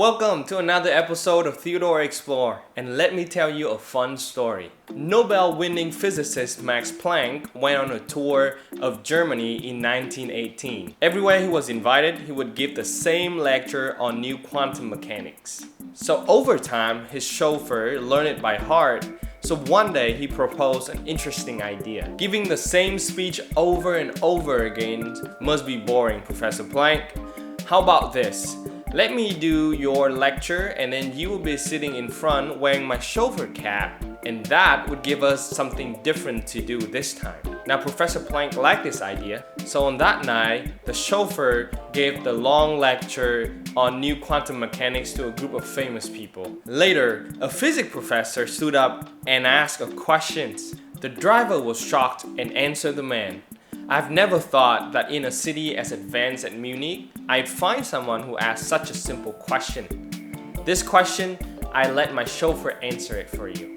Welcome to another episode of Theodore Explore, and let me tell you a fun story. Nobel-winning physicist Max Planck went on a tour of Germany in 1918. Everywhere he was invited, he would give the same lecture on new quantum mechanics. So over time, his chauffeur learned it by heart. So one day he proposed an interesting idea. Giving the same speech over and over again must be boring, Professor Planck. How about this? Let me do your lecture and then you will be sitting in front wearing my chauffeur cap, and that would give us something different to do this time. Now Professor Planck liked this idea, so on that night, the chauffeur gave the long lecture on new quantum mechanics to a group of famous people. Later, a physics professor stood up and asked a question. The driver was shocked and answered the man. I've never thought that in a city as advanced as Munich, I'd find someone who asked such a simple question. This question, I let my chauffeur answer it for you.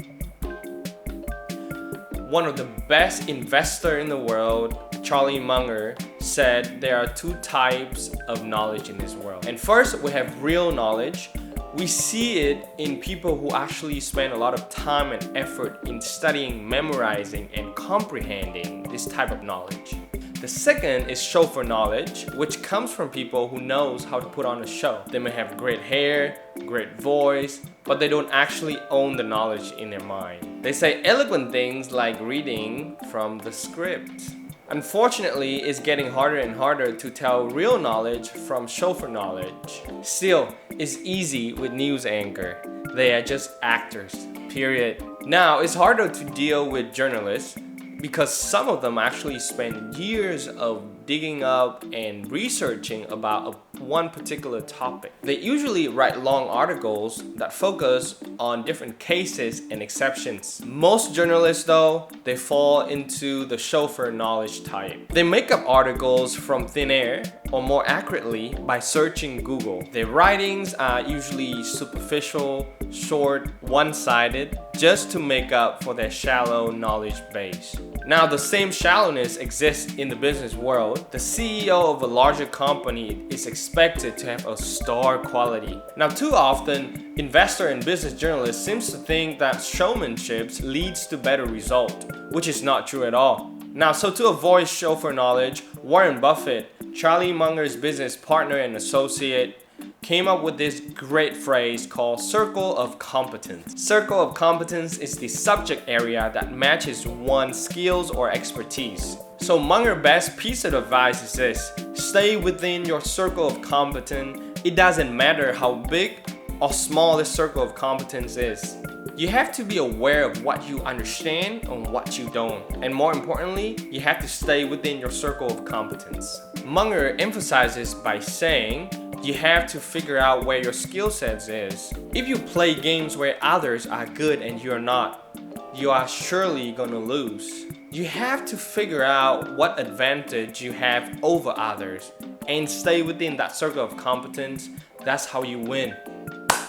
One of the best investors in the world, Charlie Munger, said there are two types of knowledge in this world. And first, we have real knowledge. We see it in people who actually spend a lot of time and effort in studying, memorizing, and comprehending this type of knowledge. The second is chauffeur knowledge, which comes from people who knows how to put on a show. They may have great hair, great voice, but they don't actually own the knowledge in their mind. They say eloquent things like reading from the script. Unfortunately, it's getting harder and harder to tell real knowledge from chauffeur knowledge. Still, it's easy with news anchor. They are just actors, period. Now, it's harder to deal with journalists because some of them actually spend years of digging up and researching about one particular topic. They usually write long articles that focus on different cases and exceptions. Most journalists though, they fall into the chauffeur knowledge type. They make up articles from thin air, or more accurately, by searching Google. Their writings are usually superficial, short, one-sided, just to make up for their shallow knowledge base. Now, the same shallowness exists in the business world. The CEO of a larger company is expected to have a star quality. Now, too often, investor and business journalists seems to think that showmanship leads to better result, which is not true at all. Now, so to avoid chauffeur knowledge, Warren Buffett, Charlie Munger's business partner and associate, came up with this great phrase called circle of competence. Circle of competence is the subject area that matches one's skills or expertise. So Munger's best piece of advice is this: stay within your circle of competence. It doesn't matter how big or small this circle of competence is. You have to be aware of what you understand and what you don't. And more importantly, you have to stay within your circle of competence. Munger emphasizes by saying, you have to figure out where your skill sets is. If you play games where others are good and you're not, you are surely gonna lose. You have to figure out what advantage you have over others and stay within that circle of competence. That's how you win.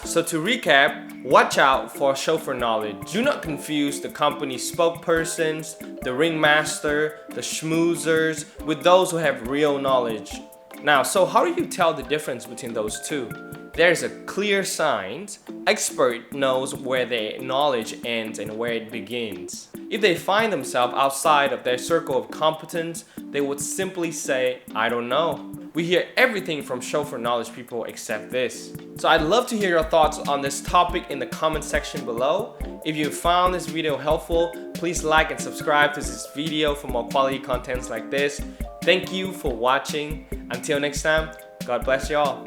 So to recap, watch out for chauffeur knowledge. Do not confuse the company spokespersons, the ringmaster, the schmoozers with those who have real knowledge. Now, so how do you tell the difference between those two? There's a clear sign. Expert knows where their knowledge ends and where it begins. If they find themselves outside of their circle of competence, they would simply say, I don't know. We hear everything from chauffeur knowledge people except this. So I'd love to hear your thoughts on this topic in the comment section below. If you found this video helpful, please like and subscribe to this video for more quality contents like this. Thank you for watching. Until next time, God bless you all.